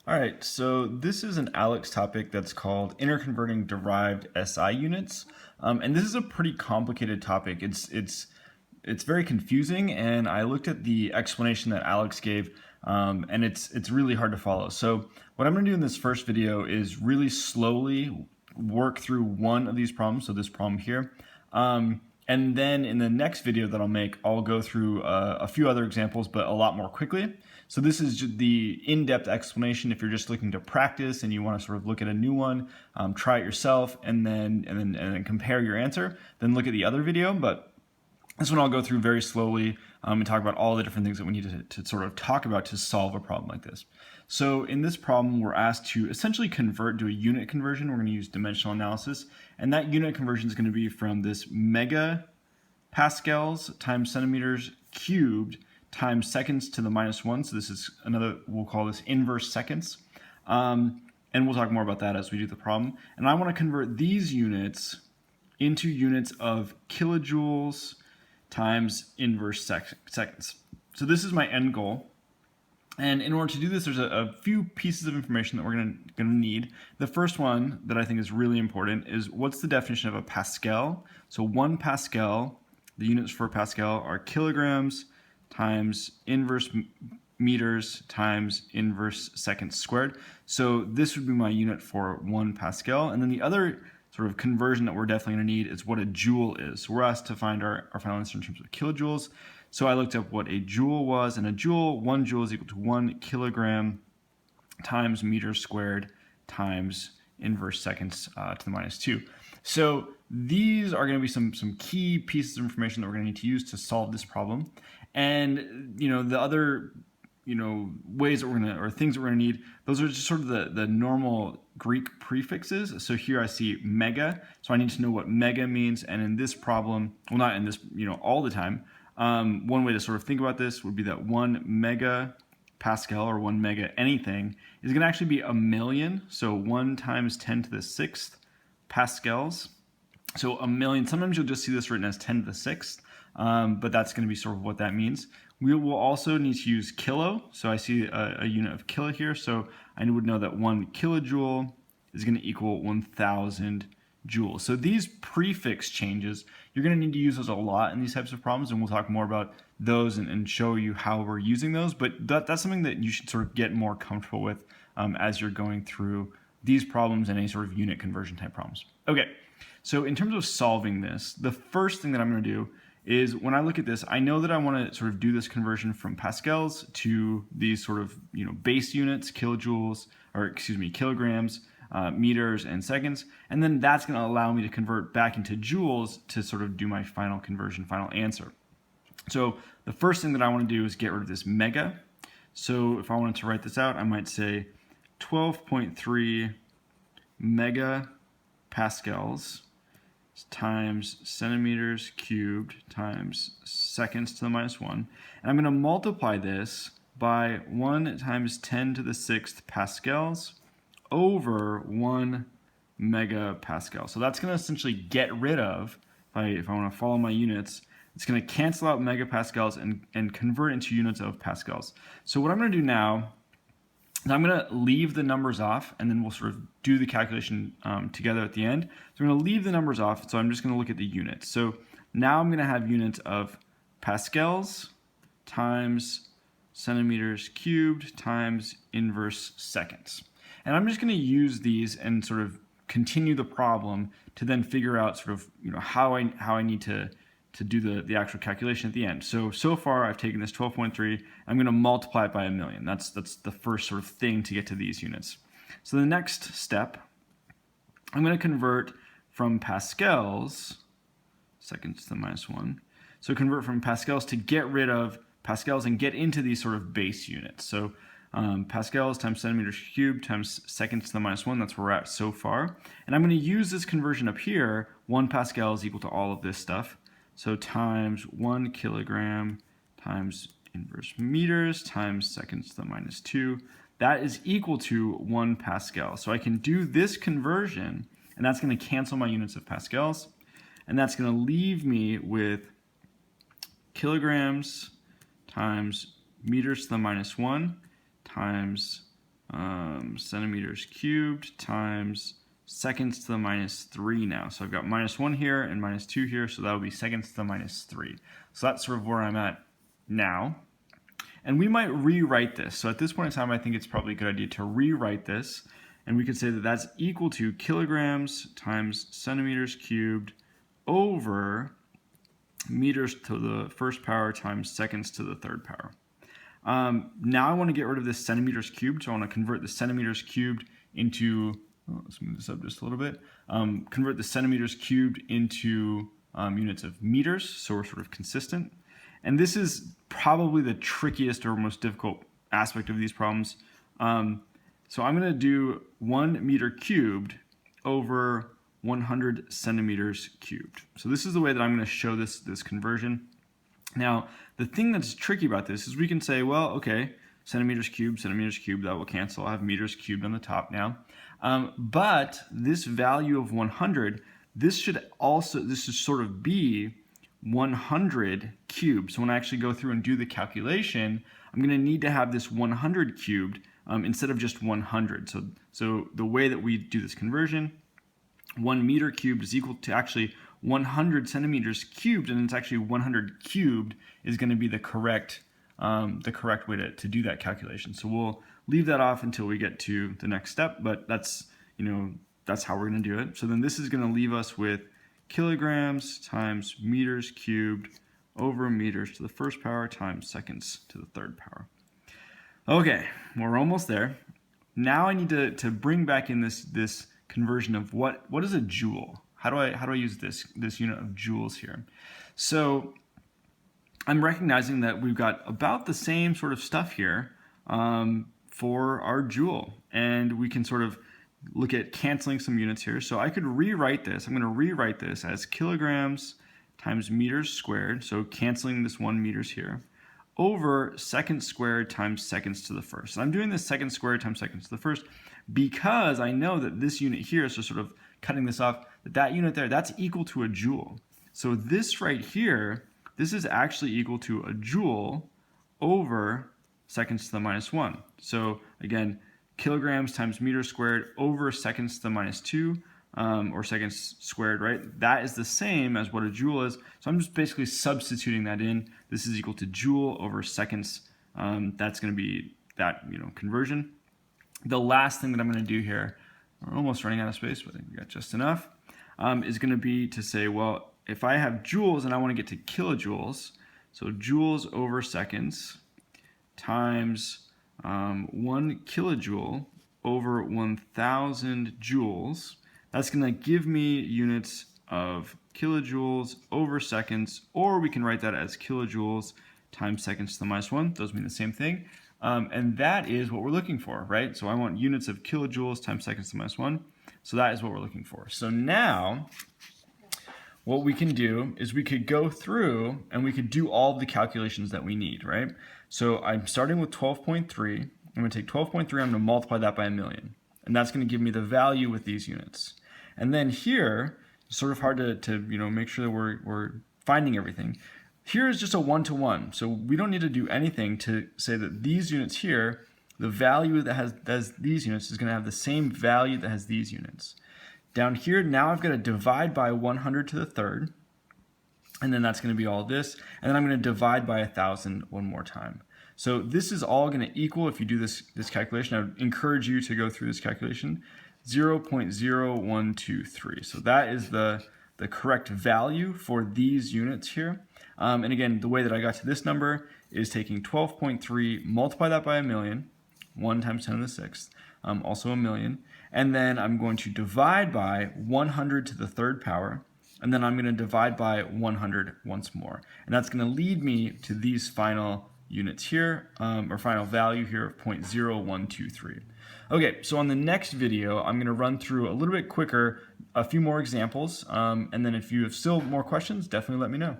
All right, so this is an ALEKS topic that's called Interconverting Derived SI Units. And this is a pretty complicated topic. It's very confusing, and I looked at the explanation that ALEKS gave, and it's really hard to follow. So what I'm going to do in this first video is really slowly work through one of these problems, so this problem here. And then in the next video that I'll make, I'll go through a few other examples, but a lot more quickly. So this is just the in-depth explanation. If you're just looking to practice and you want to sort of look at a new one, try it yourself, and then compare your answer. Then look at the other video. But this one I'll go through very slowly and talk about all the different things that we need to sort of talk about to solve a problem like this. So in this problem, we're asked to essentially convert to a unit conversion. We're going to use dimensional analysis, and that unit conversion is going to be from this megapascals times centimeters cubed times seconds to the -1. So this is another, we'll call this inverse seconds. And we'll talk more about that as we do the problem. And I want to convert these units into units of kilojoules times inverse seconds. So this is my end goal. And in order to do this, there's a few pieces of information that we're going to need. The first one that I think is really important is what's the definition of a Pascal? So 1 Pascal, the units for Pascal are kilograms times inverse meters times inverse seconds squared. So this would be my unit for 1 Pascal. And then the other sort of conversion that we're definitely going to need is what a joule is. So we're asked to find our final answer in terms of kilojoules. So I looked up what a joule was, and a joule, 1 joule is equal to 1 kilogram times meters squared times inverse seconds to the -2. So these are going to be some key pieces of information that we're going to need to use to solve this problem. And the other ways that we're going to, or things that we're going to need, those are just sort of the normal Greek prefixes. So here I see mega, so I need to know what mega means. And in this problem, well, not in this, all the time, one way to sort of think about this would be that 1 megapascal or 1 mega anything is going to actually be a million. So 1 times 10 to the 6th pascals. So a million, sometimes you'll just see this written as 10 to the 6th, but that's going to be sort of what that means. We will also need to use kilo. So I see a unit of kilo here. So I would know that 1 kilojoule is going to equal 1,000 joules. So these prefix changes, you're going to need to use those a lot in these types of problems, and we'll talk more about those and show you how we're using those. But that's something that you should sort of get more comfortable with as you're going through these problems and any sort of unit conversion type problems. Okay, so in terms of solving this, the first thing that I'm going to do is when I look at this, I know that I want to sort of do this conversion from pascals to these sort of base units, kilojoules, or excuse me, kilograms, meters, and seconds, and then that's going to allow me to convert back into joules to sort of do my final conversion, final answer. So the first thing that I want to do is get rid of this mega. So if I wanted to write this out, I might say 12.3 megapascals times centimeters cubed times seconds to the -1. And I'm going to multiply this by 1 times 10 to the 6th pascals over 1 megapascal. So that's going to essentially get rid of, if I want to follow my units, it's going to cancel out megapascals and convert into units of pascals. So what I'm going to do now, I'm going to leave the numbers off, and then we'll sort of do the calculation together at the end. So I'm going to leave the numbers off, so I'm just going to look at the units. So now I'm going to have units of pascals times centimeters cubed times inverse seconds. And I'm just going to use these and sort of continue the problem to then figure out sort of how I need to do the actual calculation at the end. So far I've taken this 12.3, I'm going to multiply it by a million. That's the first sort of thing to get to these units. So the next step, I'm going to convert from pascals, seconds to the -1. So convert from pascals to get rid of pascals and get into these sort of base units. So pascals times centimeters cubed times seconds to the -1, that's where we're at so far. And I'm going to use this conversion up here. 1 Pascal is equal to all of this stuff. So times 1 kilogram times inverse meters times seconds to the -2. That is equal to 1 Pascal. So I can do this conversion, and that's going to cancel my units of pascals. And that's going to leave me with kilograms times meters to the -1 times centimeters cubed times seconds to the -3 now. So I've got -1 here and -2 here, so that'll be seconds to the -3. So that's sort of where I'm at now. And we might rewrite this. So at this point in time, I think it's probably a good idea to rewrite this. And we could say that that's equal to kilograms times centimeters cubed over meters to the first power times seconds to the third power. Now I want to get rid of this centimeters cubed, so I want to convert the centimeters cubed into, let's move this up just a little bit, convert the centimeters cubed into units of meters, so we're sort of consistent. And this is probably the trickiest or most difficult aspect of these problems. So I'm going to do 1 meter cubed over 100 centimeters cubed. So this is the way that I'm going to show this conversion. Now, the thing that's tricky about this is we can say, well, okay, centimeters cubed, that will cancel. I have meters cubed on the top now. But this value of 100, this should sort of be 100 cubed. So when I actually go through and do the calculation, I'm going to need to have this 100 cubed instead of just 100. So the way that we do this conversion, 1 meter cubed is equal to actually 100 centimeters cubed, and it's actually 100 cubed is going to be the correct way to do that calculation. So we'll leave that off until we get to the next step, but that's how we're going to do it. So then this is going to leave us with kilograms times meters cubed over meters to the first power times seconds to the third power. Okay, we're almost there. Now I need to bring back in this conversion of what is a joule? How do I use this unit of joules here? So I'm recognizing that we've got about the same sort of stuff here for our joule, and we can sort of look at canceling some units here. So I could rewrite this. I'm going to rewrite this as kilograms times meters squared, so canceling this 1 meters here, over seconds squared times seconds to the first. And I'm doing this seconds squared times seconds to the first because I know that this unit here, so sort of cutting this off, that unit there, that's equal to a joule. So this right here, this is actually equal to a joule over seconds to the -1. So again, kilograms times meters squared over seconds to the -2, or seconds squared, right? That is the same as what a joule is. So I'm just basically substituting that in. This is equal to joule over seconds. That's going to be that conversion. The last thing that I'm going to do here, we're almost running out of space, but I think we got just enough, is going to be to say, well, if I have joules and I want to get to kilojoules, so joules over seconds times 1 kilojoule over 1,000 joules, that's going to give me units of kilojoules over seconds, or we can write that as kilojoules times seconds to the -1. Those mean the same thing. And that is what we're looking for, right? So I want units of kilojoules times seconds to the -1. So that is what we're looking for. So now what we can do is we could go through and we could do all of the calculations that we need, right? So I'm starting with 12.3. I'm going to take 12.3, I'm going to multiply that by 1,000,000. And that's going to give me the value with these units. And then here, it's sort of hard to make sure that we're finding everything. Here is just a 1-to-1. So we don't need to do anything to say that these units here, the value that has these units is going to have the same value that has these units. Down here, now I've got to divide by 100 to the third. And then that's going to be all this. And then I'm going to divide by 1,000 one more time. So this is all going to equal, if you do this calculation, I would encourage you to go through this calculation, 0.0123. So that is the correct value for these units here. And again, the way that I got to this number is taking 12.3, multiply that by 1,000,000, 1 times 10 to the 6th, also 1,000,000. And then I'm going to divide by 100 to the third power. And then I'm going to divide by 100 once more. And that's going to lead me to these final units here, or final value here of 0.0123. Okay, so on the next video, I'm going to run through a little bit quicker, a few more examples, and then if you have still more questions, definitely let me know.